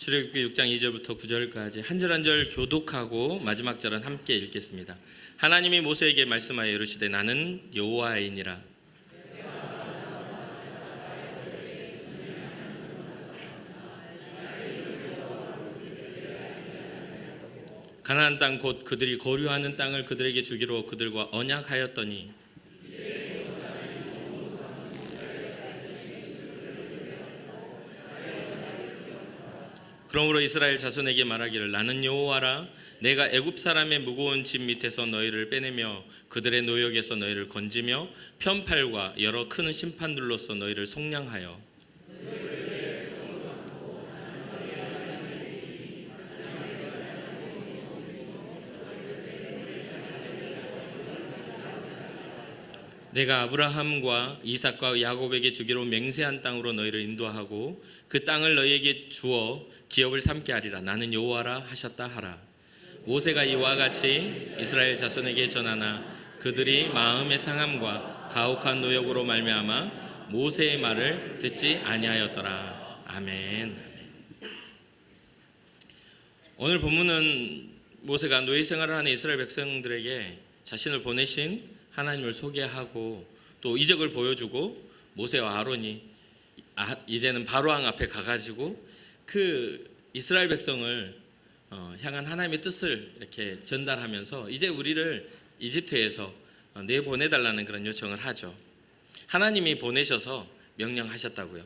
출애굽기 6장 2절부터 9절까지 한 절 한 절 교독하고 마지막 절은 함께 읽겠습니다. 하나님이 모세에게 말씀하여 이르시되 나는 여호와이니라. 가나안 땅 곧 그들이 거류하는 땅을 그들에게 주기로 그들과 언약하였더니 그러므로 이스라엘 자손에게 말하기를 나는 여호와라. 내가 애굽 사람의 무거운 짐 밑에서 너희를 빼내며 그들의 노역에서 너희를 건지며 편팔과 여러 큰 심판들로서 너희를 속량하여 내가 아브라함과 이삭과 야곱에게 주기로 맹세한 땅으로 너희를 인도하고 그 땅을 너희에게 주어 기업을 삼게 하리라. 나는 여호와라 하셨다 하라. 모세가 이와 같이 이스라엘 자손에게 전하나 그들이 마음의 상함과 가혹한 노역으로 말미암아 모세의 말을 듣지 아니하였더라. 아멘. 오늘 본문은 모세가 노예 생활을 하는 이스라엘 백성들에게 자신을 보내신 하나님을 소개하고 또 이적을 보여주고 모세와 아론이 이제는 바로왕 앞에 가가지고 그 이스라엘 백성을 향한 하나님의 뜻을 이렇게 전달하면서 이제 우리를 이집트에서 내보내달라는 그런 요청을 하죠. 하나님이 보내셔서 명령하셨다고요.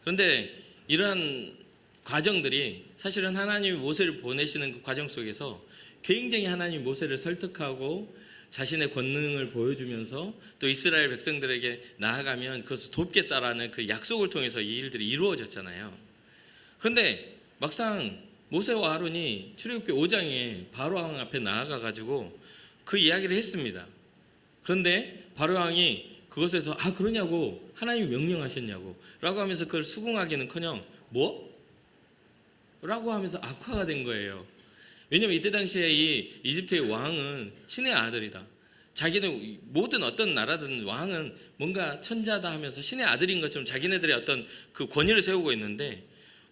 그런데 이러한 과정들이 사실은 하나님이 모세를 보내시는 그 과정 속에서 굉장히 하나님이 모세를 설득하고 자신의 권능을 보여주면서 또 이스라엘 백성들에게 나아가면 그것을 돕겠다라는 그 약속을 통해서 이 일들이 이루어졌잖아요. 그런데 막상 모세와 아론이 출애굽기 5장에 바로왕 앞에 나아가가지고 그 이야기를 했습니다. 그런데 바로왕이 그것에서 그러냐고 하나님이 명령하셨냐고 라고 하면서 그걸 수긍하기는커녕 뭐? 라고 하면서 악화가 된 거예요. 왜냐하면 이때 당시에 이 이집트의 왕은 신의 아들이다. 자기는 모든 어떤 나라든 왕은 뭔가 천자다 하면서 신의 아들인 것처럼 자기네들의 어떤 그 권위를 세우고 있는데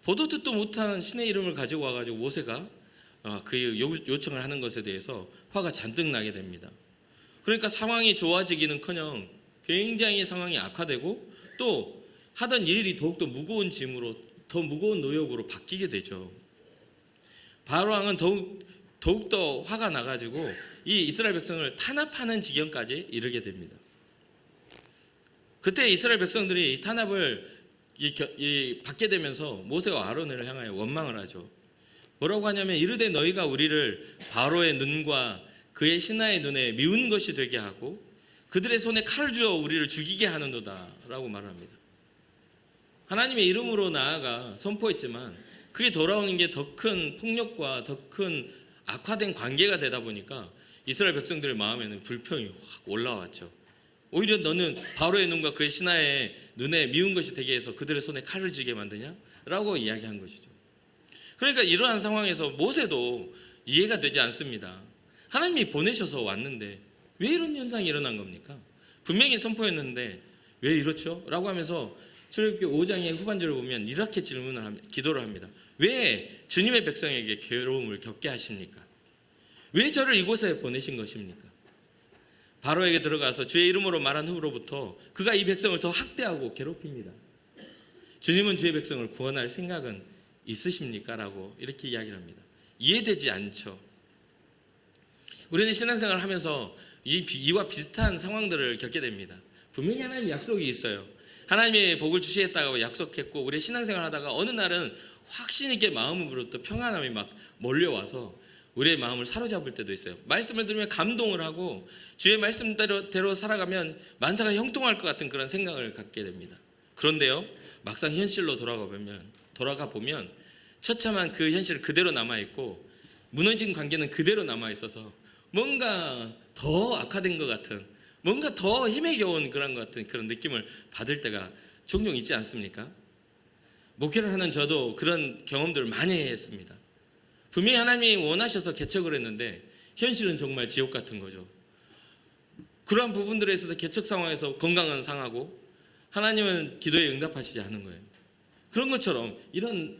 보도 듣도 못한 신의 이름을 가지고 와가지고 모세가 그 요청을 하는 것에 대해서 화가 잔뜩 나게 됩니다. 그러니까 상황이 좋아지기는커녕 굉장히 상황이 악화되고 또 하던 일이 더욱더 무거운 짐으로 더 무거운 노역으로 바뀌게 되죠. 바로왕은 더욱더 화가 나가지고 이 이스라엘 백성을 탄압하는 지경까지 이르게 됩니다. 그때 이스라엘 백성들이 이 탄압을 받게 되면서 모세와 아론을 향하여 원망을 하죠. 뭐라고 하냐면 이르되 너희가 우리를 바로의 눈과 그의 신하의 눈에 미운 것이 되게 하고 그들의 손에 칼을 주어 우리를 죽이게 하는도다 라고 말합니다. 하나님의 이름으로 나아가 선포했지만 그게 돌아오는 게 더 큰 폭력과 더 큰 악화된 관계가 되다 보니까 이스라엘 백성들의 마음에는 불평이 확 올라왔죠. 오히려 너는 바로의 눈과 그의 신하의 눈에 미운 것이 되게 해서 그들의 손에 칼을 쥐게 만드냐? 라고 이야기한 것이죠. 그러니까 이러한 상황에서 모세도 이해가 되지 않습니다. 하나님이 보내셔서 왔는데 왜 이런 현상이 일어난 겁니까? 분명히 선포했는데 왜 이렇죠? 라고 하면서 출애굽기 5장의 후반절을 보면 이렇게 기도를 합니다. 왜 주님의 백성에게 괴로움을 겪게 하십니까? 왜 저를 이곳에 보내신 것입니까? 바로에게 들어가서 주의 이름으로 말한 후로부터 그가 이 백성을 더 학대하고 괴롭힙니다. 주님은 주의 백성을 구원할 생각은 있으십니까? 라고 이렇게 이야기를 합니다. 이해되지 않죠. 우리는 신앙생활을 하면서 이와 비슷한 상황들을 겪게 됩니다. 분명히 하나님의 약속이 있어요. 하나님의 복을 주시겠다고 약속했고 우리 신앙생활 하다가 어느 날은 확신 있게 마음으로부터 평안함이 막 몰려와서 우리의 마음을 사로잡을 때도 있어요. 말씀을 들으면 감동을 하고 주의 말씀대로 살아가면 만사가 형통할 것 같은 그런 생각을 갖게 됩니다. 그런데요, 막상 현실로 돌아가 보면 처참한 그 현실 그대로 남아있고 무너진 관계는 그대로 남아있어서 뭔가 더 악화된 것 같은, 뭔가 더 힘에 겨운 그런 것 같은 그런 느낌을 받을 때가 종종 있지 않습니까? 목회를 하는 저도 그런 경험들을 많이 했습니다. 분명히 하나님이 원하셔서 개척을 했는데 현실은 정말 지옥 같은 거죠. 그러한 부분들에 있어서 개척 상황에서 건강은 상하고 하나님은 기도에 응답하시지 않은 거예요. 그런 것처럼 이런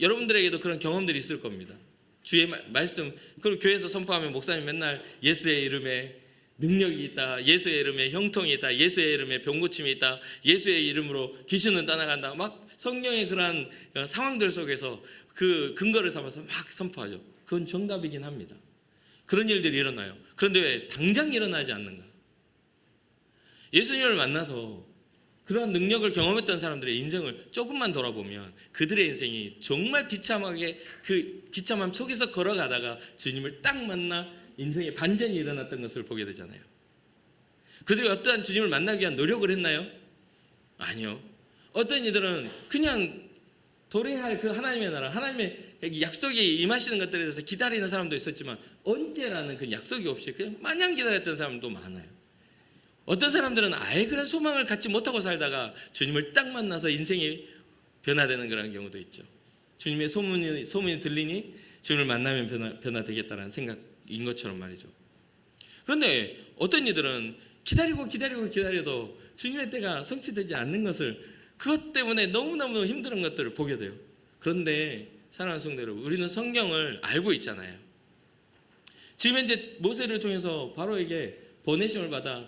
여러분들에게도 그런 경험들이 있을 겁니다. 주의 말씀, 그리고 교회에서 선포하면 목사님 맨날 예수의 이름에 능력이 있다, 예수의 이름에 형통이 있다, 예수의 이름에 병 고침이 있다, 예수의 이름으로 귀신은 떠나간다, 막 성경의 그러한 상황들 속에서 그 근거를 삼아서 막 선포하죠. 그건 정답이긴 합니다. 그런 일들이 일어나요. 그런데 왜 당장 일어나지 않는가? 예수님을 만나서 그러한 능력을 경험했던 사람들의 인생을 조금만 돌아보면 그들의 인생이 정말 비참하게 그 비참함 속에서 걸어가다가 주님을 딱 만나 인생의 반전이 일어났던 것을 보게 되잖아요. 그들이 어떠한 주님을 만나기 위한 노력을 했나요? 아니요. 어떤 이들은 그냥 도래할 그 하나님의 나라, 하나님의 약속이 임하시는 것들에 대해서 기다리는 사람도 있었지만 언제라는 그 약속이 없이 그냥 마냥 기다렸던 사람도 많아요. 어떤 사람들은 아예 그런 소망을 갖지 못하고 살다가 주님을 딱 만나서 인생이 변화되는 그런 경우도 있죠. 주님의 소문이 들리니 주님을 만나면 변화되겠다는 생각인 것처럼 말이죠. 그런데 어떤 이들은 기다려도 주님의 때가 성취되지 않는 것을, 그것 때문에 너무너무 힘든 것들을 보게 돼요. 그런데 사랑하는 성도들, 우리는 성경을 알고 있잖아요. 지금 현재 모세를 통해서 바로에게 보내심을 받아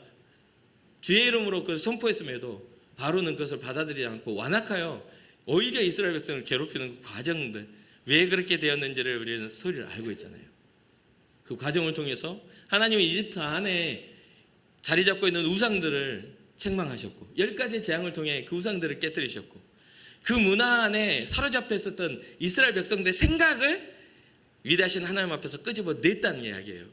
주의 이름으로 그걸 선포했음에도 바로는 그것을 받아들이지 않고 완악하여 오히려 이스라엘 백성을 괴롭히는 그 과정들, 왜 그렇게 되었는지를 우리는 스토리를 알고 있잖아요. 그 과정을 통해서 하나님이 이집트 안에 자리 잡고 있는 우상들을 책망하셨고 10가지 재앙을 통해 그 우상들을 깨뜨리셨고 그 문화 안에 사로잡혀 있었던 이스라엘 백성들의 생각을 위대하신 하나님 앞에서 끄집어냈다는 이야기예요.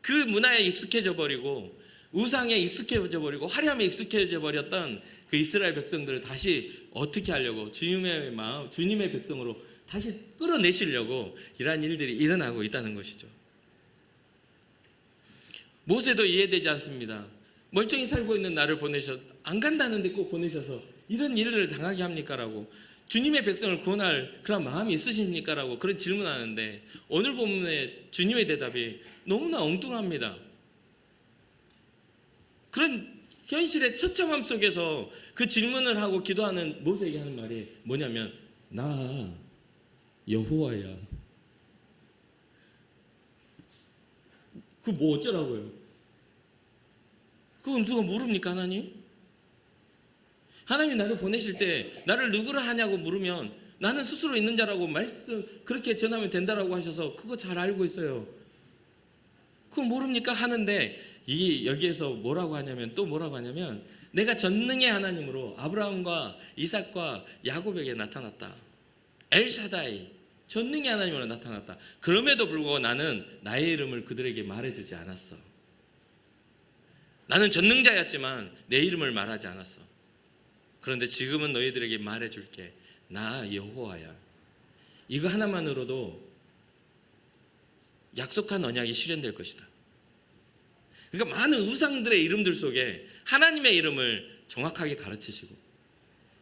그 문화에 익숙해져 버리고 우상에 익숙해져 버리고 화려함에 익숙해져 버렸던 그 이스라엘 백성들을 다시 어떻게 하려고 주님의 마음, 주님의 백성으로 다시 끌어내시려고 이러한 일들이 일어나고 있다는 것이죠. 모세도 이해되지 않습니다. 멀쩡히 살고 있는 나를 안 간다는데 꼭 보내셔서 이런 일을 당하게 합니까라고, 주님의 백성을 구원할 그런 마음이 있으십니까라고 그런 질문하는데 오늘 본문의 주님의 대답이 너무나 엉뚱합니다. 그런 현실의 처참함 속에서 그 질문을 하고 기도하는 모세에게 하는 말이 뭐냐면, 나 여호와야. 그 뭐 어쩌라고요? 그건 누가 모릅니까? 하나님? 하나님이 나를 보내실 때 나를 누구라 하냐고 물으면 나는 스스로 있는 자라고 말씀 그렇게 전하면 된다라고 하셔서 그거 잘 알고 있어요. 그거 모릅니까? 하는데 여기에서 뭐라고 하냐면 내가 전능의 하나님으로 아브라함과 이삭과 야곱에게 나타났다. 엘샤다이, 전능의 하나님으로 나타났다. 그럼에도 불구하고 나는 나의 이름을 그들에게 말해주지 않았어. 나는 전능자였지만 내 이름을 말하지 않았어. 그런데 지금은 너희들에게 말해줄게. 나 여호와야. 이거 하나만으로도 약속한 언약이 실현될 것이다. 그러니까 많은 우상들의 이름들 속에 하나님의 이름을 정확하게 가르치시고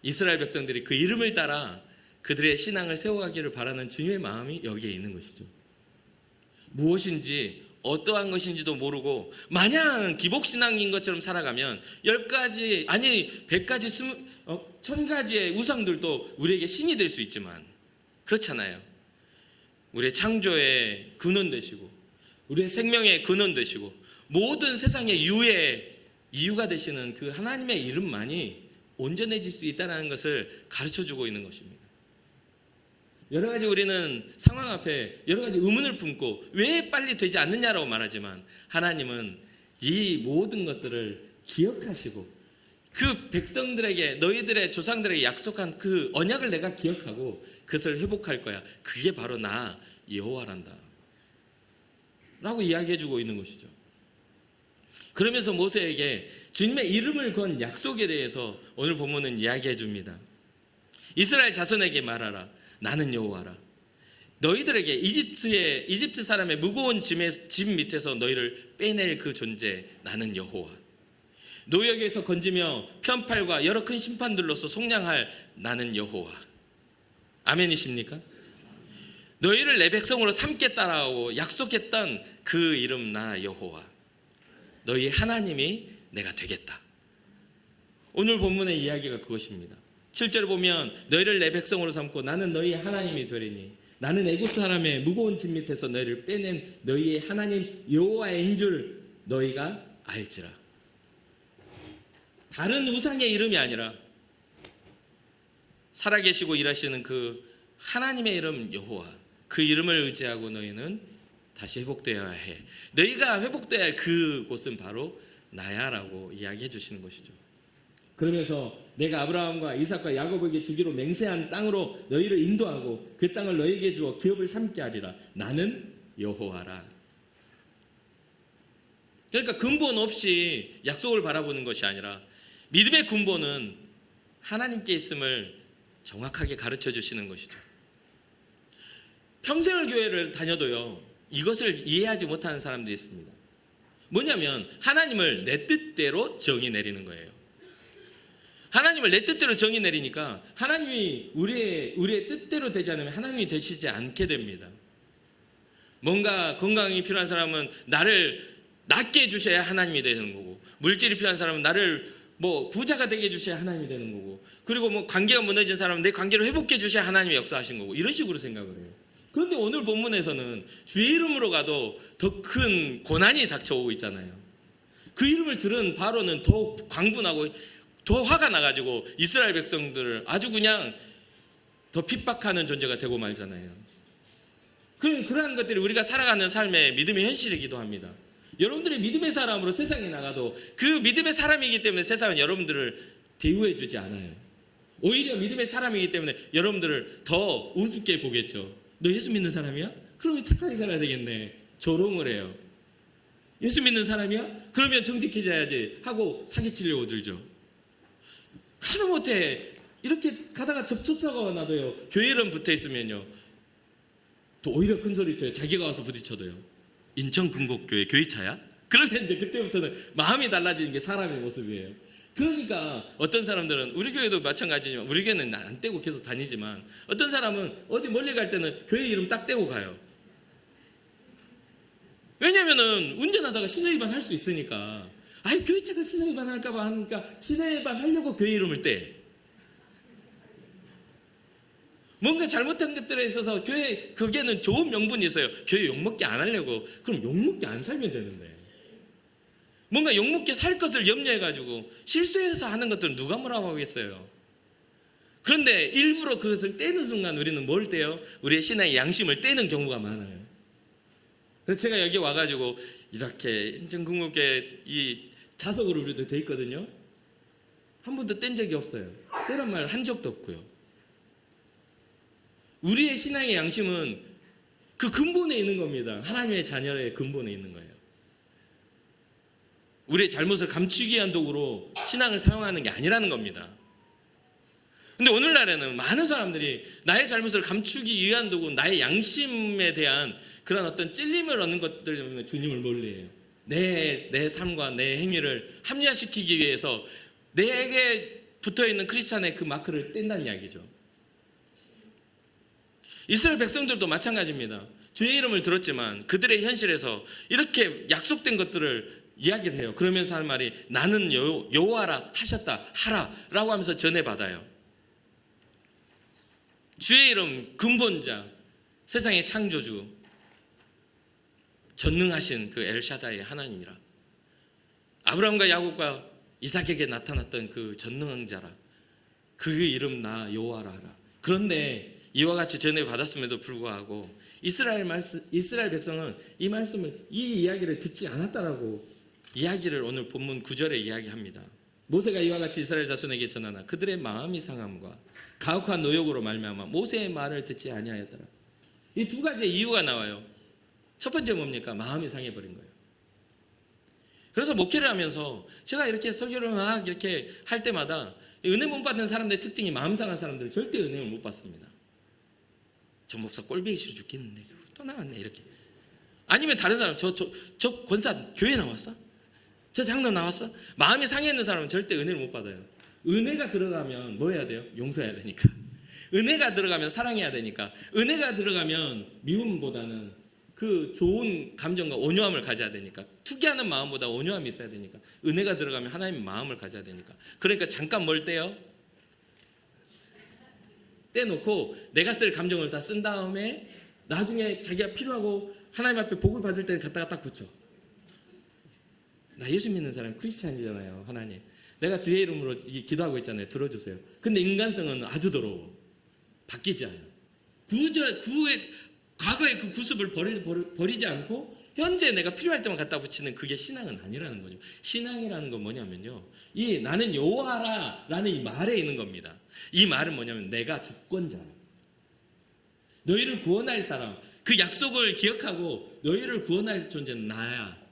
이스라엘 백성들이 그 이름을 따라 그들의 신앙을 세워가기를 바라는 주님의 마음이 여기에 있는 것이죠. 무엇인지 어떠한 것인지도 모르고 마냥 기복신앙인 것처럼 살아가면 10가지 아니 100가지 1000가지의 우상들도 우리에게 신이 될 수 있지만 그렇잖아요. 우리의 창조의 근원 되시고 우리의 생명의 근원 되시고 모든 세상의 이유가 되시는 그 하나님의 이름만이 온전해질 수 있다는 것을 가르쳐주고 있는 것입니다. 여러 가지 우리는 상황 앞에 여러 가지 의문을 품고 왜 빨리 되지 않느냐라고 말하지만 하나님은 이 모든 것들을 기억하시고 그 백성들에게 너희들의 조상들에게 약속한 그 언약을 내가 기억하고 그것을 회복할 거야. 그게 바로 나 여호와란다 라고 이야기해주고 있는 것이죠. 그러면서 모세에게 주님의 이름을 건 약속에 대해서 오늘 본문은 이야기해 줍니다. 이스라엘 자손에게 말하라. 나는 여호와라. 너희들에게 이집트 사람의 무거운 짐 밑에서 너희를 빼낼 그 존재 나는 여호와. 노역에서 건지며 편팔과 여러 큰 심판들로서 속량할 나는 여호와. 아멘이십니까? 너희를 내 백성으로 삼겠다라고 약속했던 그 이름 나 여호와. 너희 하나님이 내가 되겠다. 오늘 본문의 이야기가 그것입니다. 7절에 보면 너희를 내 백성으로 삼고 나는 너희의 하나님이 되리니 나는 애굽 사람의 무거운 짐 밑에서 너희를 빼낸 너희의 하나님 여호와인 줄 너희가 알지라. 다른 우상의 이름이 아니라 살아계시고 일하시는 그 하나님의 이름 여호와, 그 이름을 의지하고 너희는 다시 회복되어야 해. 너희가 회복되어야 할 그곳은 바로 나야라고 이야기해 주시는 것이죠. 그러면서 내가 아브라함과 이삭과 야곱에게 주기로 맹세한 땅으로 너희를 인도하고 그 땅을 너희에게 주어 기업을 삼게 하리라. 나는 여호와라. 그러니까 근본 없이 약속을 바라보는 것이 아니라 믿음의 근본은 하나님께 있음을 정확하게 가르쳐 주시는 것이죠. 평생을 교회를 다녀도요, 이것을 이해하지 못하는 사람들이 있습니다. 뭐냐면 하나님을 내 뜻대로 정의 내리는 거예요. 하나님을 내 뜻대로 정의 내리니까 하나님이 우리의 뜻대로 되지 않으면 하나님이 되시지 않게 됩니다. 뭔가 건강이 필요한 사람은 나를 낫게 해주셔야 하나님이 되는 거고, 물질이 필요한 사람은 나를 부자가 되게 해주셔야 하나님이 되는 거고, 그리고 관계가 무너진 사람은 내 관계를 회복해 주셔야 하나님이 역사하신 거고, 이런 식으로 생각을 해요. 그런데 오늘 본문에서는 주의 이름으로 가도 더 큰 고난이 닥쳐오고 있잖아요. 그 이름을 들은 바로는 더 광분하고 더 화가 나가지고 이스라엘 백성들을 아주 그냥 더 핍박하는 존재가 되고 말잖아요. 그러한 것들이 우리가 살아가는 삶의 믿음의 현실이기도 합니다. 여러분들이 믿음의 사람으로 세상에 나가도 그 믿음의 사람이기 때문에 세상은 여러분들을 대우해 주지 않아요. 오히려 믿음의 사람이기 때문에 여러분들을 더 우습게 보겠죠. 너 예수 믿는 사람이야? 그러면 착하게 살아야 되겠네. 조롱을 해요. 예수 믿는 사람이야? 그러면 정직해져야지 하고 사기치려고 들죠. 하다못해 이렇게 가다가 접촉사고가 나도요, 교회 이름 붙어 있으면요 또 오히려 큰 소리 쳐요. 자기가 와서 부딪혀도요. 인천 금곡교회 교회차야? 그러면 이제 그때부터는 마음이 달라지는 게 사람의 모습이에요. 그러니까 어떤 사람들은, 우리 교회도 마찬가지지만, 우리 교회는 안 떼고 계속 다니지만 어떤 사람은 어디 멀리 갈 때는 교회 이름 딱 떼고 가요. 왜냐면은 운전하다가 신호위반 할 수 있으니까. 교회차가 신호위반 할까봐 하니까 신호위반 하려고 교회 이름을 떼. 뭔가 잘못한 것들에 있어서 교회, 그게는 좋은 명분이 있어요. 교회 욕먹게 안 하려고. 그럼 욕먹게 안 살면 되는데, 뭔가 욕먹게 살 것을 염려해가지고 실수해서 하는 것들은 누가 뭐라고 하겠어요. 그런데 일부러 그것을 떼는 순간 우리는 뭘 떼요? 우리의 신앙의 양심을 떼는 경우가 많아요. 그래서 제가 여기 와가지고 이렇게 인천궁극에 이 자석으로 우리도 돼 있거든요. 한 번도 뗀 적이 없어요. 떼란 말 한 적도 없고요. 우리의 신앙의 양심은 그 근본에 있는 겁니다. 하나님의 자녀의 근본에 있는 거예요. 우리의 잘못을 감추기 위한 도구로 신앙을 사용하는 게 아니라는 겁니다. 근데 오늘날에는 많은 사람들이 나의 잘못을 감추기 위한 도구, 나의 양심에 대한 그런 어떤 찔림을 얻는 것들 때문에 주님을 멀리해요. 내 삶과 내 행위를 합리화시키기 위해서 내게 붙어있는 크리스찬의 그 마크를 뗀다는 이야기죠. 이스라엘 백성들도 마찬가지입니다. 주의 이름을 들었지만 그들의 현실에서 이렇게 약속된 것들을 이야기를 해요. 그러면서 하는 말이 나는 여호와라 하셨다 하라 라고 하면서 전해받아요. 주의 이름 근본자, 세상의 창조주, 전능하신 그 엘샤다의 하나님이라, 아브라함과 야곱과 이삭에게 나타났던 그 전능한 자라, 그 이름 나 여호와라 하라. 그런데 이와 같이 전해받았음에도 불구하고 이스라엘 백성은 이 말씀을, 이 이야기를 듣지 않았다라고 이야기를 오늘 본문 9절에 이야기합니다. 모세가 이와 같이 이스라엘 자손에게 전하나 그들의 마음이 상함과 가혹한 노역으로 말미암아 모세의 말을 듣지 아니하였더라. 이 두 가지의 이유가 나와요. 첫 번째 뭡니까? 마음이 상해버린 거예요. 그래서 목회를 하면서 제가 이렇게 설교를 막 이렇게 할 때마다 은혜 못 받는 사람들의 특징이 마음 상한 사람들은 절대 은혜를 못 받습니다. 저 목사 꼴보기 싫어 죽겠는데 또 나왔네 이렇게. 아니면 다른 사람, 저 권사 교회 나왔어? 저 장로 나왔어? 마음이 상해 있는 사람은 절대 은혜를 못 받아요. 은혜가 들어가면 뭐 해야 돼요? 용서해야 되니까. 은혜가 들어가면 사랑해야 되니까. 은혜가 들어가면 미움보다는 그 좋은 감정과 온유함을 가져야 되니까. 투기하는 마음보다 온유함이 있어야 되니까. 은혜가 들어가면 하나님의 마음을 가져야 되니까. 그러니까 잠깐 뭘 떼요? 떼놓고 내가 쓸 감정을 다 쓴 다음에 나중에 자기가 필요하고 하나님 앞에 복을 받을 때는 갖다가 딱 붙여. 나 예수 믿는 사람 크리스찬이잖아요. 하나님, 내가 주의 이름으로 기도하고 있잖아요. 들어주세요. 근데 인간성은 아주 더러워. 바뀌지 않아. 과거의 그 구습을 버리지 않고 현재 내가 필요할 때만 갖다 붙이는 그게 신앙은 아니라는 거죠. 신앙이라는 건 뭐냐면요, 이 나는 여호와라라는 이 말에 있는 겁니다. 이 말은 뭐냐면 내가 주권자라. 너희를 구원할 사람, 그 약속을 기억하고 너희를 구원할 존재는 나야.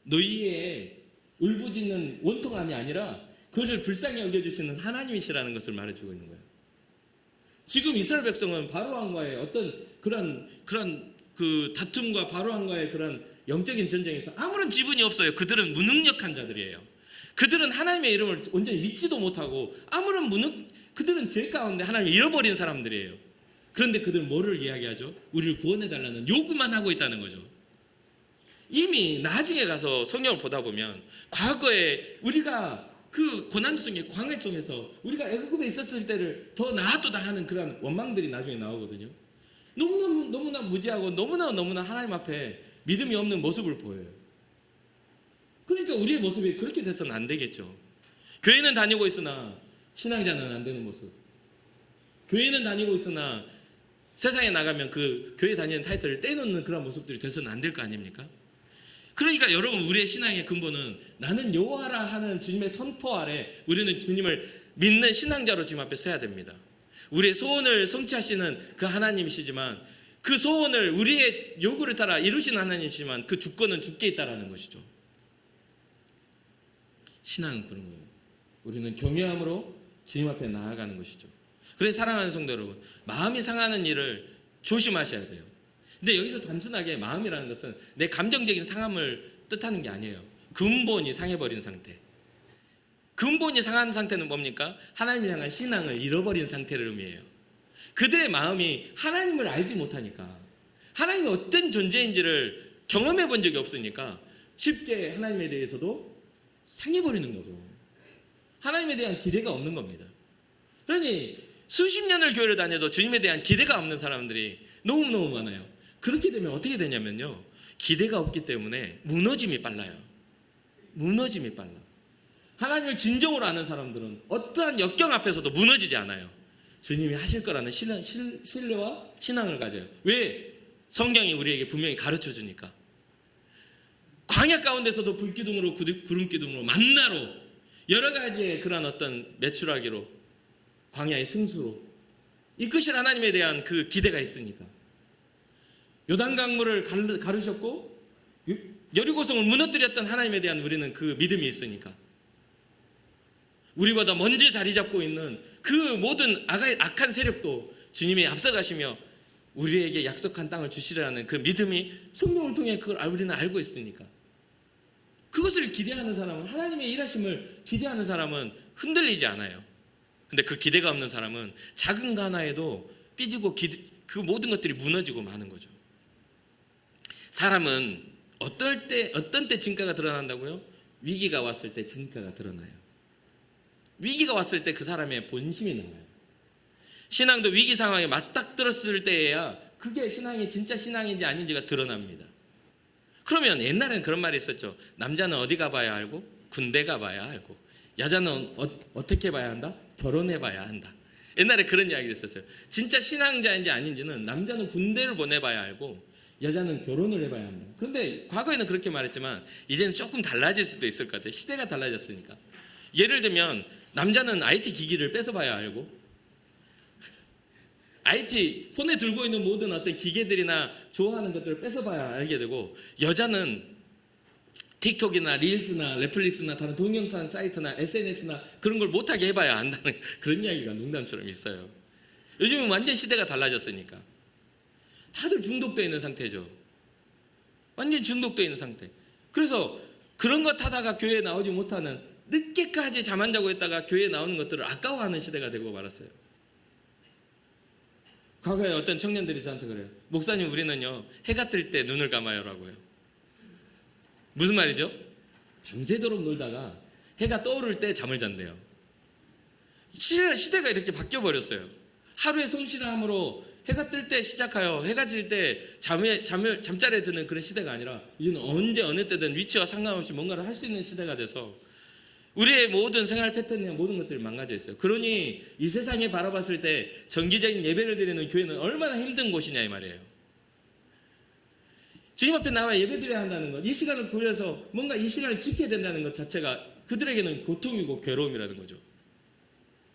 너희의 울부짖는 원통함이 아니라 그것을 불쌍히 여겨주시는 하나님이시라는 것을 말해주고 있는 거예요. 지금 이스라엘 백성은 바로왕과의 어떤 그런 그 다툼과 바로왕과의 그런 영적인 전쟁에서 아무런 지분이 없어요. 그들은 무능력한 자들이에요. 그들은 하나님의 이름을 온전히 믿지도 못하고 그들은 죄 가운데 하나님을 잃어버린 사람들이에요. 그런데 그들은 뭐를 이야기하죠? 우리를 구원해달라는 요구만 하고 있다는 거죠. 이미 나중에 가서 성경을 보다 보면 과거에 우리가 그 고난 속에 광야 속에서 우리가 애굽에 있었을 때를 더 나았도다 하는 그런 원망들이 나중에 나오거든요. 너무나 무지하고 너무나 하나님 앞에 믿음이 없는 모습을 보여요. 그러니까 우리의 모습이 그렇게 돼서는 안 되겠죠. 교회는 다니고 있으나 신앙자는 안 되는 모습. 교회는 다니고 있으나 세상에 나가면 그 교회 다니는 타이틀을 떼놓는 그런 모습들이 돼서는 안 될 거 아닙니까? 그러니까 여러분, 우리의 신앙의 근본은 나는 여호와라 하는 주님의 선포 아래 우리는 주님을 믿는 신앙자로 주님 앞에 서야 됩니다. 우리의 소원을 성취하시는 그 하나님이시지만 그 소원을 우리의 요구를 따라 이루시는 하나님이시지만 그 주권은 주께 있다라는 것이죠. 신앙은 그런 거예요. 우리는 경외함으로 주님 앞에 나아가는 것이죠. 그래서 사랑하는 성도 여러분, 마음이 상하는 일을 조심하셔야 돼요. 근데 여기서 단순하게 마음이라는 것은 내 감정적인 상함을 뜻하는 게 아니에요. 근본이 상해버린 상태. 근본이 상한 상태는 뭡니까? 하나님을 향한 신앙을 잃어버린 상태를 의미해요. 그들의 마음이 하나님을 알지 못하니까, 하나님이 어떤 존재인지를 경험해 본 적이 없으니까 쉽게 하나님에 대해서도 상해버리는 거죠. 하나님에 대한 기대가 없는 겁니다. 그러니 수십 년을 교회를 다녀도 주님에 대한 기대가 없는 사람들이 너무너무 많아요. 그렇게 되면 어떻게 되냐면요, 기대가 없기 때문에 무너짐이 빨라요. 무너짐이 빨라. 하나님을 진정으로 아는 사람들은 어떠한 역경 앞에서도 무너지지 않아요. 주님이 하실 거라는 신뢰와 신앙을 가져요. 왜? 성경이 우리에게 분명히 가르쳐 주니까. 광야 가운데서도 불기둥으로 구름기둥으로 만나로 여러 가지의 그런 어떤 매출하기로 광야의 승수로 이끄실 하나님에 대한 그 기대가 있으니까. 요단강물을 가르셨고 여리고성을 무너뜨렸던 하나님에 대한 우리는 그 믿음이 있으니까. 우리보다 먼저 자리 잡고 있는 그 모든 악한 세력도 주님이 앞서가시며 우리에게 약속한 땅을 주시라는 그 믿음이 성경을 통해 그걸 우리는 알고 있으니까. 그것을 기대하는 사람은, 하나님의 일하심을 기대하는 사람은 흔들리지 않아요. 근데 그 기대가 없는 사람은 작은 거 하나에도 삐지고 그 모든 것들이 무너지고 마는 거죠. 사람은 어떤 때 진가가 드러난다고요? 위기가 왔을 때 진가가 드러나요. 위기가 왔을 때 그 사람의 본심이 나와요. 신앙도 위기 상황에 맞닥뜨렸을 때에야 그게 신앙이 진짜 신앙인지 아닌지가 드러납니다. 그러면 옛날에는 그런 말이 있었죠. 남자는 어디 가봐야 알고 군대 가봐야 알고, 여자는 어떻게 봐야 한다? 결혼해봐야 한다. 옛날에 그런 이야기를 했었어요. 진짜 신앙자인지 아닌지는 남자는 군대를 보내봐야 알고 여자는 결혼을 해봐야 한다. 그런데 과거에는 그렇게 말했지만 이제는 조금 달라질 수도 있을 것 같아요. 시대가 달라졌으니까. 예를 들면 남자는 IT 기기를 뺏어봐야 알고, IT 손에 들고 있는 모든 어떤 기계들이나 좋아하는 것들을 뺏어봐야 알게 되고, 여자는 틱톡이나 릴스나 넷플릭스나 다른 동영상 사이트나 SNS나 그런 걸 못하게 해봐야 안다는 그런 이야기가 농담처럼 있어요. 요즘은 완전 시대가 달라졌으니까 다들 중독되어 있는 상태죠. 완전 중독되어 있는 상태. 그래서 그런 것 하다가 교회에 나오지 못하는, 늦게까지 잠 안 자고 있다가 교회에 나오는 것들을 아까워하는 시대가 되고 말았어요. 과거에 어떤 청년들이 저한테 그래요. 목사님, 우리는요 해가 뜰 때 눈을 감아요라고 해요. 무슨 말이죠? 밤새도록 놀다가 해가 떠오를 때 잠을 잔대요. 시대가 이렇게 바뀌어 버렸어요. 하루의 성실함으로 해가 뜰 때 시작하여 해가 질 때 잠자리에 드는 그런 시대가 아니라 이제는 언제 어느 때든 위치와 상관없이 뭔가를 할 수 있는 시대가 돼서 우리의 모든 생활 패턴이나 모든 것들이 망가져 있어요. 그러니 이 세상에 바라봤을 때 정기적인 예배를 드리는 교회는 얼마나 힘든 곳이냐 이 말이에요. 주님 앞에 나와 예배드려야 한다는 것, 이 시간을 구해서 뭔가 이 시간을 지켜야 된다는 것 자체가 그들에게는 고통이고 괴로움이라는 거죠.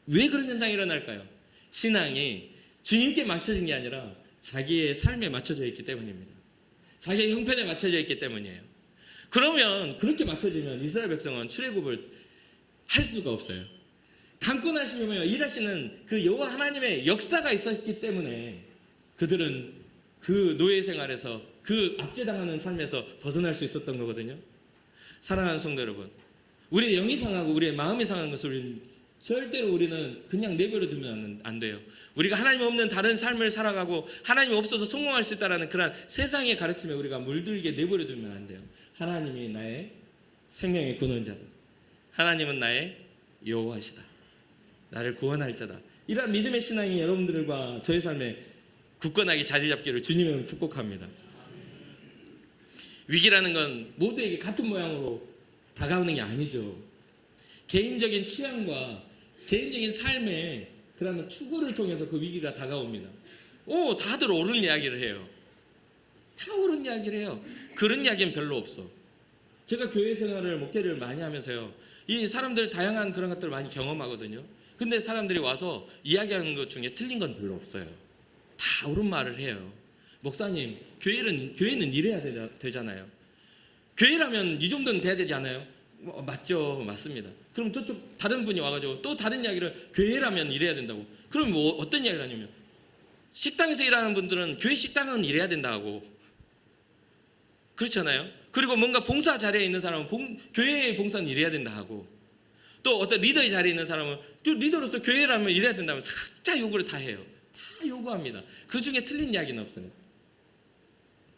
왜 그런 현상이 일어날까요? 신앙이 주님께 맞춰진 게 아니라 자기의 삶에 맞춰져 있기 때문입니다. 자기의 형편에 맞춰져 있기 때문이에요. 그러면 그렇게 맞춰지면 이스라엘 백성은 출애굽을 할 수가 없어요. 강권하시며 일하시는 그 여호와 하나님의 역사가 있었기 때문에 그들은 그 노예 생활에서 그 압제당하는 삶에서 벗어날 수 있었던 거거든요. 사랑하는 성도 여러분, 우리의 영이 상하고 우리의 마음이 상한 것을 절대로 우리는 그냥 내버려 두면 안 돼요. 우리가 하나님 없는 다른 삶을 살아가고 하나님이 없어서 성공할 수 있다는 그런 세상의 가르침에 우리가 물들게 내버려 두면 안 돼요. 하나님이 나의 생명의 근원자다. 하나님은 나의 여호와시다. 나를 구원할 자다. 이러한 믿음의 신앙이 여러분들과 저의 삶에 굳건하게 자리 잡기를 주님으로 축복합니다. 위기라는 건 모두에게 같은 모양으로 다가오는 게 아니죠. 개인적인 취향과 개인적인 삶의 그런 추구를 통해서 그 위기가 다가옵니다. 다들 옳은 이야기를 해요. 다 옳은 이야기를 해요. 그런 이야기는 별로 없어. 제가 교회 생활을 목회를 많이 하면서요, 이 사람들 다양한 그런 것들을 많이 경험하거든요. 근데 사람들이 와서 이야기하는 것 중에 틀린 건 별로 없어요. 다 옳은 말을 해요. 목사님, 교회는 이래야 되잖아요. 교회라면 이 정도는 돼야 되지 않아요? 맞죠, 맞습니다. 그럼 저쪽 다른 분이 와가지고 또 다른 이야기를 교회라면 이래야 된다고. 그럼 어떤 이야기를 하냐면, 식당에서 일하는 분들은 교회 식당은 이래야 된다고. 그렇잖아요. 그리고 뭔가 봉사 자리에 있는 사람은 교회의 봉사는 이래야 된다 하고, 또 어떤 리더의 자리에 있는 사람은 또 리더로서 교회라면 이래야 된다면 각자 요구를 다 해요. 다 요구합니다. 그 중에 틀린 이야기는 없어요.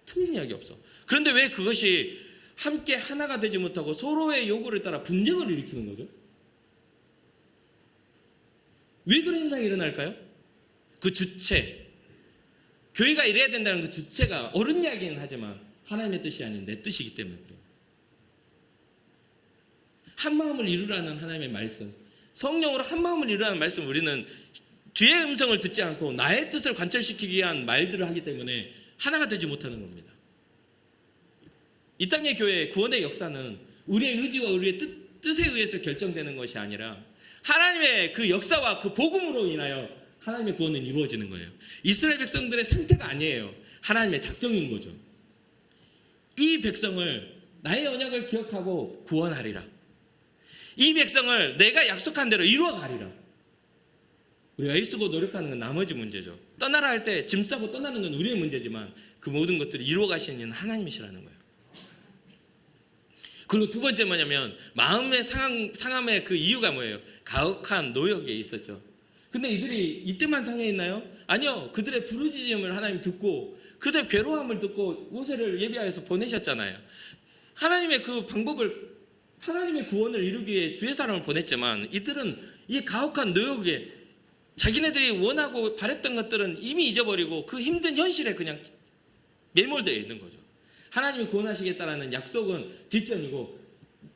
틀린 이야기 없어. 그런데 왜 그것이 함께 하나가 되지 못하고 서로의 요구를 따라 분쟁을 일으키는 거죠? 왜 그런 현상이 일어날까요? 그 주체, 교회가 이래야 된다는 그 주체가 옳은 이야기는 하지만 하나님의 뜻이 아닌 내 뜻이기 때문에 그래요. 한 마음을 이루라는 하나님의 말씀, 성령으로 한 마음을 이루라는 말씀, 우리는 주의 음성을 듣지 않고 나의 뜻을 관철시키기 위한 말들을 하기 때문에 하나가 되지 못하는 겁니다. 이 땅의 교회의 구원의 역사는 우리의 의지와 우리의 뜻에 의해서 결정되는 것이 아니라 하나님의 그 역사와 그 복음으로 인하여 하나님의 구원은 이루어지는 거예요. 이스라엘 백성들의 상태가 아니에요. 하나님의 작정인 거죠. 이 백성을 나의 언약을 기억하고 구원하리라. 이 백성을 내가 약속한 대로 이루어가리라. 우리가 애쓰고 노력하는 건 나머지 문제죠. 떠나라 할 때 짐 싸고 떠나는 건 우리의 문제지만 그 모든 것들을 이루어가시는 하나님이시라는 거예요. 그리고 두 번째 뭐냐면 마음의 상함의 그 이유가 뭐예요? 가혹한 노역에 있었죠. 근데 이들이 이때만 상해 있나요? 아니요. 그들의 부르짖음을 하나님 듣고 그들의 괴로움을 듣고 모세를 예비하여서 보내셨잖아요. 하나님의 그 방법을, 하나님의 구원을 이루기 위해 주의 사람을 보냈지만 이들은 이 가혹한 노역에 자기네들이 원하고 바랬던 것들은 이미 잊어버리고 그 힘든 현실에 그냥 매몰되어 있는 거죠. 하나님이 구원하시겠다라는 약속은 뒷전이고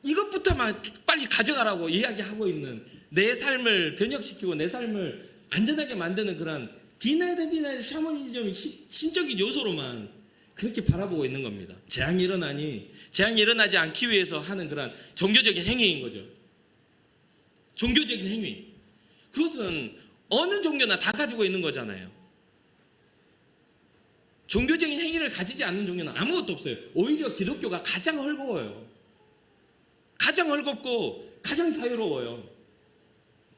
이것부터만 빨리 가져가라고 이야기하고 있는, 내 삶을 변혁시키고 내 삶을 안전하게 만드는 그런 비나이다 샤머니즘 신적인 요소로만 그렇게 바라보고 있는 겁니다. 재앙이 일어나지 않기 위해서 하는 그런 종교적인 행위인 거죠. 종교적인 행위. 그것은 어느 종교나 다 가지고 있는 거잖아요. 종교적인 행위를 가지지 않는 종교는 아무것도 없어요. 오히려 기독교가 가장 헐거워요. 가장 헐겁고 가장 자유로워요.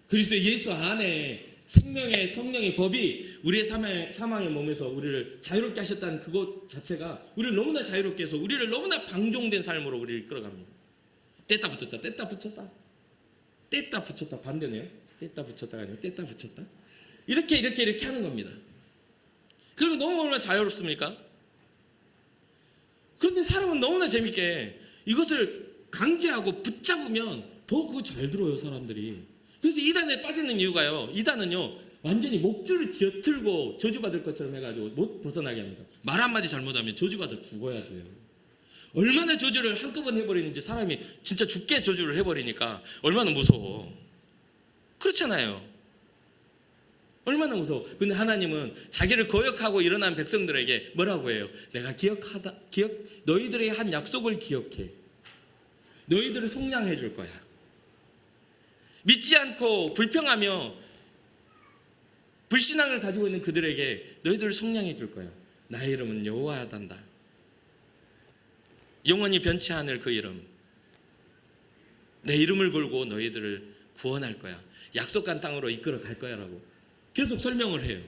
그리스도 예수 안에 생명의 성령의 법이 우리의 사망의 몸에서 우리를 자유롭게 하셨다는 그것 자체가 우리를 너무나 자유롭게 해서 우리를 너무나 방종된 삶으로 우리를 이끌어갑니다. 뗐다 붙였다, 뗐다 붙였다, 뗐다 붙였다, 반대네요. 뗐다 붙였다가 아니고 뗐다 붙였다. 이렇게 하는 겁니다. 그리고 너무 얼마나 자유롭습니까? 그런데 사람은 너무나 재밌게 이것을 강제하고 붙잡으면 더 그거 잘 들어요, 사람들이. 그래서 이단에 빠지는 이유가요. 이단은요 완전히 목줄을 쥐어틀고 저주받을 것처럼 해가지고 못 벗어나게 합니다. 말 한마디 잘못하면 저주받아 죽어야 돼요. 얼마나 저주를 한꺼번에 해버리는지, 사람이 진짜 죽게 저주를 해버리니까 얼마나 무서워. 그렇잖아요. 얼마나 무서워. 근데 하나님은 자기를 거역하고 일어난 백성들에게 뭐라고 해요? 내가 너희들의 한 약속을 기억해. 너희들을 속량해 줄 거야. 믿지 않고 불평하며 불신앙을 가지고 있는 그들에게 너희들을 속량해 줄 거야. 나의 이름은 여호와단다. 영원히 변치 않을 그 이름. 내 이름을 걸고 너희들을 구원할 거야. 약속한 땅으로 이끌어 갈 거야 라고 계속 설명을 해요.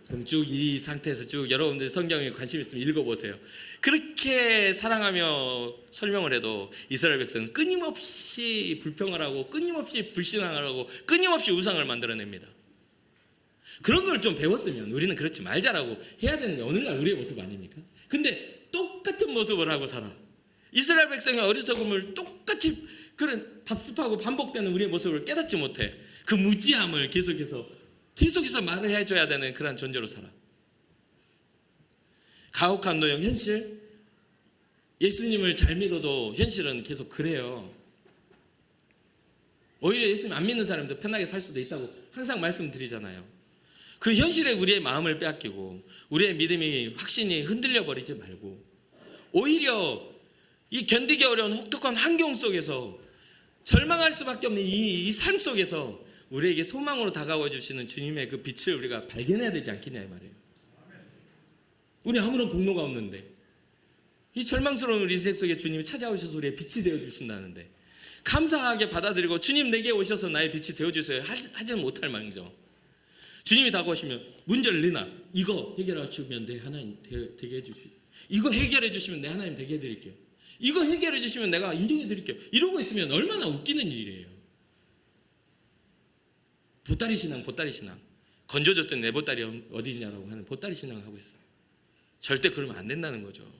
그럼 쭉 이 상태에서 쭉 여러분들 성경에 관심 있으면 읽어보세요. 그렇게 사랑하며 설명을 해도 이스라엘 백성은 끊임없이 불평을 하고 끊임없이 불신앙을 하고 끊임없이 우상을 만들어냅니다. 그런 걸 좀 배웠으면 우리는 그렇지 말자라고 해야 되는 게 오늘날 우리의 모습 아닙니까? 근데 똑같은 모습을 하고 살아. 이스라엘 백성의 어리석음을 똑같이 그런 답습하고 반복되는 우리의 모습을 깨닫지 못해. 그 무지함을 계속해서 말을 해줘야 되는 그런 존재로 살아. 가혹한 노역 현실, 예수님을 잘 믿어도 현실은 계속 그래요. 오히려 예수님 안 믿는 사람도 편하게 살 수도 있다고 항상 말씀드리잖아요. 그 현실에 우리의 마음을 빼앗기고 우리의 믿음이 확신이 흔들려 버리지 말고, 오히려 이 견디기 어려운 혹독한 환경 속에서 절망할 수밖에 없는 이 삶 속에서 우리에게 소망으로 다가와 주시는 주님의 그 빛을 우리가 발견해야 되지 않겠냐 이 말이에요. 우리 아무런 공로가 없는데 이 절망스러운 우리 인생 속에 주님이 찾아오셔서 우리의 빛이 되어 주신다는데 감사하게 받아들이고 주님 내게 오셔서 나의 빛이 되어 주세요 하지는 못할 망정. 주님이 다가오시면 문제를 내놔. 이거 해결해 주시면 내 하나님 되게 해주시. 이거 해결해 주시면 내 하나님 되게 해드릴게요. 이거 해결해 주시면 내가 인정해 드릴게요. 이러고 있으면 얼마나 웃기는 일이에요. 보따리 신앙. 건져줬던 내 보따리 어디 있냐라고 하는 보따리 신앙을 하고 있어요. 절대 그러면 안 된다는 거죠.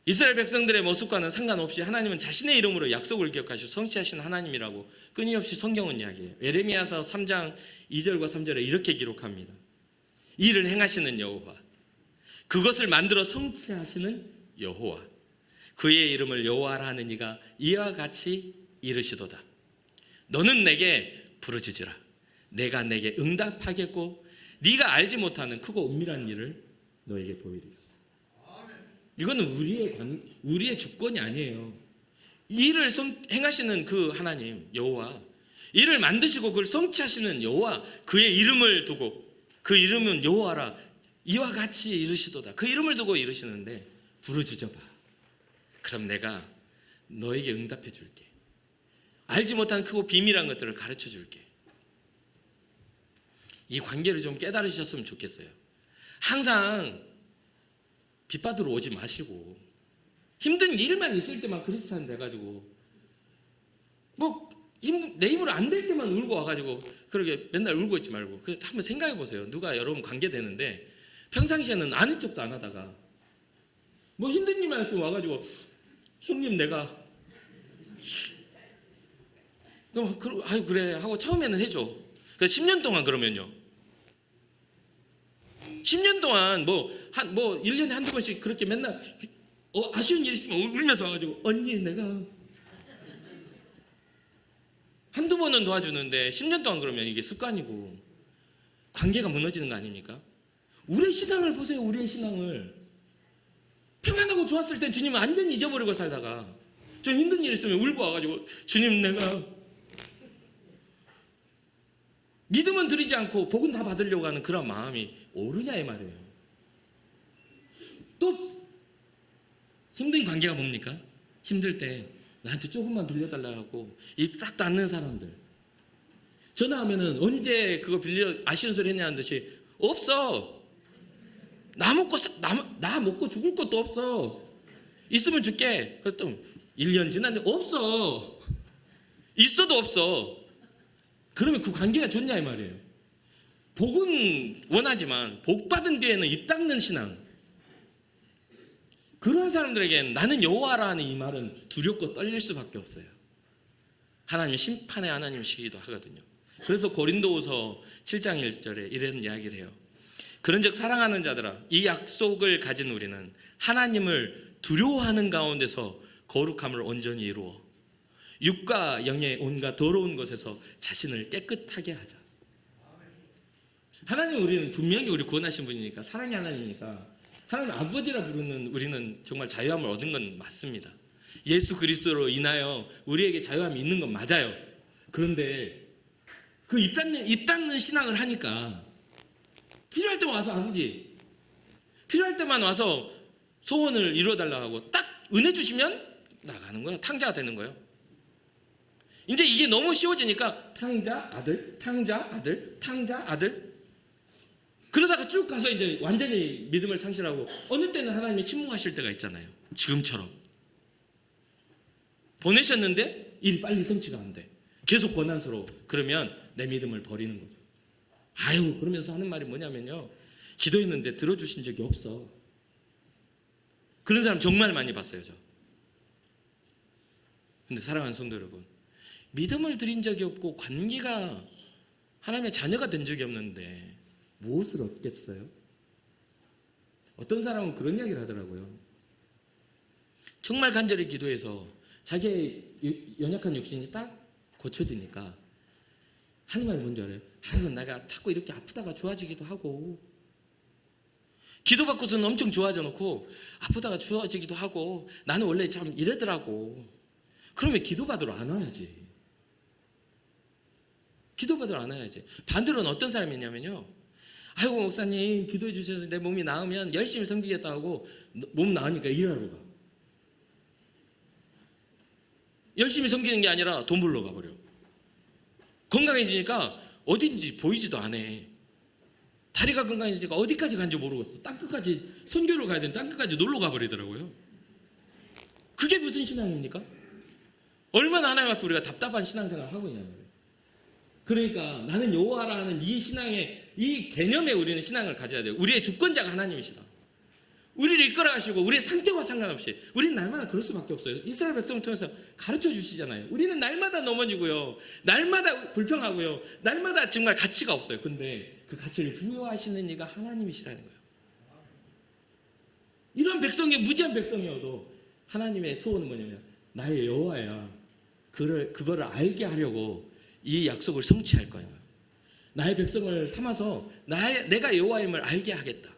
이스라엘 백성들의 모습과는 상관없이 하나님은 자신의 이름으로 약속을 기억하시고 성취하신 하나님이라고 끊임없이 성경은 이야기해요. 예레미야서 3장 2절과 3절에 이렇게 기록합니다. 이 일을 행하시는 여호와, 그것을 만들어 성취하시는 여호와, 그의 이름을 여호와라 하는 이가 이와 같이 이르시도다. 너는 내게 부르짖으라. 내가 내게 응답하겠고 네가 알지 못하는 크고 은밀한 일을 너에게 보이리라. 이거는 우리의 주권이 아니에요. 이 일을 행하시는 그 하나님 여호와, 이를 만드시고 그걸 성취하시는 여호와, 그의 이름을 두고, 그 이름은 여호와라 이와 같이 이르시도다. 그 이름을 두고 이르시는데 부르짖어봐. 그럼 내가 너에게 응답해 줄게. 알지 못한 크고 비밀한 것들을 가르쳐 줄게. 이 관계를 좀 깨달으셨으면 좋겠어요. 항상 빚받으러 오지 마시고 힘든 일만 있을 때만 크리스찬 돼가지고 내 힘으로 안 될 때만 울고 와가지고 그러게 맨날 울고 있지 말고 한번 생각해 보세요. 누가 여러분 관계 되는데 평상시에는 아는 척도 안 하다가 힘든 일만 있으면 와가지고 형님 내가 아유 그래 하고 처음에는 해줘. 10년 동안 그러면요. 10년 동안 1년에 한두 번씩 그렇게 맨날 아쉬운 일 있으면 울면서 와가지고 언니 내가 한두 번은 도와주는데 10년 동안 그러면 이게 습관이고 관계가 무너지는 거 아닙니까? 우리의 신앙을 보세요. 우리의 신앙을 평안하고 좋았을 땐 주님은 완전히 잊어버리고 살다가 좀 힘든 일 있으면 울고 와가지고 주님 내가 믿음은 드리지 않고 복은 다 받으려고 하는 그런 마음이 옳으냐 이 말이에요. 또 힘든 관계가 뭡니까? 힘들 때 나한테 조금만 빌려달라고 하고 입 싹 닫는 사람들. 전화하면은 언제 그거 빌려 아쉬운 소리 했냐는 듯이 없어. 나 먹고 죽을 것도 없어. 있으면 줄게. 그랬더니 1년 지났는데 없어. 있어도 없어. 그러면 그 관계가 좋냐 이 말이에요. 복은 원하지만 복 받은 뒤에는 입 닦는 신앙. 그런 사람들에게는 나는 여호와라 하는 이 말은 두렵고 떨릴 수밖에 없어요. 하나님 심판의 하나님이시기도 하거든요. 그래서 고린도후서 7장 1절에 이런 이야기를 해요. 그런즉 사랑하는 자들아, 이 약속을 가진 우리는 하나님을 두려워하는 가운데서 거룩함을 온전히 이루어 육과 영의 온갖 더러운 것에서 자신을 깨끗하게 하자. 하나님, 우리는 분명히 우리 구원하신 분이니까, 사랑의 하나님이니까 하나님 아버지라 부르는 우리는 정말 자유함을 얻은 건 맞습니다. 예수 그리스도로 인하여 우리에게 자유함이 있는 건 맞아요. 그런데 그 입 닫는 신앙을 하니까 필요할 때만 와서 아버지, 필요할 때만 와서 소원을 이루어달라고 하고 딱 은혜 주시면 나가는 거예요. 탕자가 되는 거예요. 이제 이게 너무 쉬워지니까 탕자 아들, 탕자 아들, 탕자 아들, 그러다가 쭉 가서 이제 완전히 믿음을 상실하고 어느 때는 하나님이 침묵하실 때가 있잖아요. 지금처럼 보내셨는데 일이 빨리 성취가 안 돼. 계속 고난스러워. 그러면 내 믿음을 버리는 거죠. 아유, 그러면서 하는 말이 뭐냐면요, 기도했는데 들어주신 적이 없어. 그런 사람 정말 많이 봤어요, 저. 근데 사랑하는 성도 여러분, 믿음을 드린 적이 없고 관계가 하나님의 자녀가 된 적이 없는데 무엇을 얻겠어요? 어떤 사람은 그런 이야기를 하더라고요. 정말 간절히 기도해서 자기의 연약한 육신이 딱 고쳐지니까 하는 말이 뭔지 알아요? 아이고, 내가 자꾸 이렇게 아프다가 좋아지기도 하고, 기도받고서는 엄청 좋아져 놓고 아프다가 좋아지기도 하고, 나는 원래 참 이러더라고. 그러면 기도받으러 안 와야지. 기도받으러 안 와야지. 반대로는 어떤 사람이 있냐면요, 아이고 목사님 기도해 주셔서 내 몸이 나으면 열심히 섬기겠다 하고 몸 나으니까 일하러 가. 열심히 섬기는 게 아니라 돈 벌러 가버려. 건강해지니까 어딘지 보이지도 않아. 다리가 건강해지니까 어디까지 간지 모르겠어. 땅끝까지 선교로 가야 되는데 땅끝까지 놀러 가버리더라고요. 그게 무슨 신앙입니까? 얼마나 하나님 앞에 우리가 답답한 신앙생활을 하고 있냐는 거예요. 그러니까 나는 여호와라 하는 이 신앙의 이 개념에 우리는 신앙을 가져야 돼요. 우리의 주권자가 하나님이시다. 우리를 이끌어가시고 우리의 상태와 상관없이 우리는 날마다 그럴 수밖에 없어요. 이스라엘 백성을 통해서 가르쳐 주시잖아요. 우리는 날마다 넘어지고요, 날마다 불평하고요, 날마다 정말 가치가 없어요. 근데 그 가치를 부여하시는 이가 하나님이시라는 거예요. 이런 백성이 무지한 백성이어도 하나님의 소원은 뭐냐면 나의 여호와야, 그거를 알게 하려고 이 약속을 성취할 거야. 나의 백성을 삼아서 내가 여호와임을 알게 하겠다.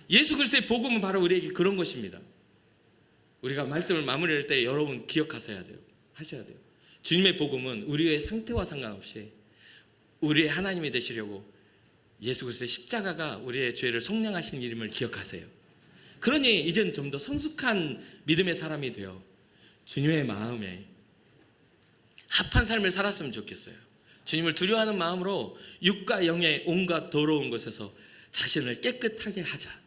예수 그리스도의 복음은 바로 우리에게 그런 것입니다. 우리가 말씀을 마무리할 때 여러분 기억하셔야 돼요. 주님의 복음은 우리의 상태와 상관없이 우리의 하나님이 되시려고 예수 그리스도의 십자가가 우리의 죄를 속량하신 일임을 기억하세요. 그러니 이제는 좀 더 성숙한 믿음의 사람이 되어 주님의 마음에 합한 삶을 살았으면 좋겠어요. 주님을 두려워하는 마음으로 육과 영의 온갖 더러운 것에서 자신을 깨끗하게 하자.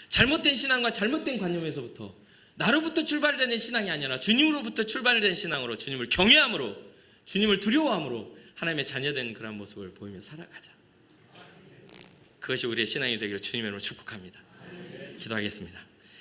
잘못된 신앙과 잘못된 관념에서부터 나로부터 출발되는 신앙이 아니라 주님으로부터 출발된 신앙으로 주님을 경외함으로 주님을 두려워함으로 하나님의 자녀된 그런 모습을 보이며 살아가자. 그것이 우리의 신앙이 되기를 주님의 이름으로 축복합니다. 기도하겠습니다.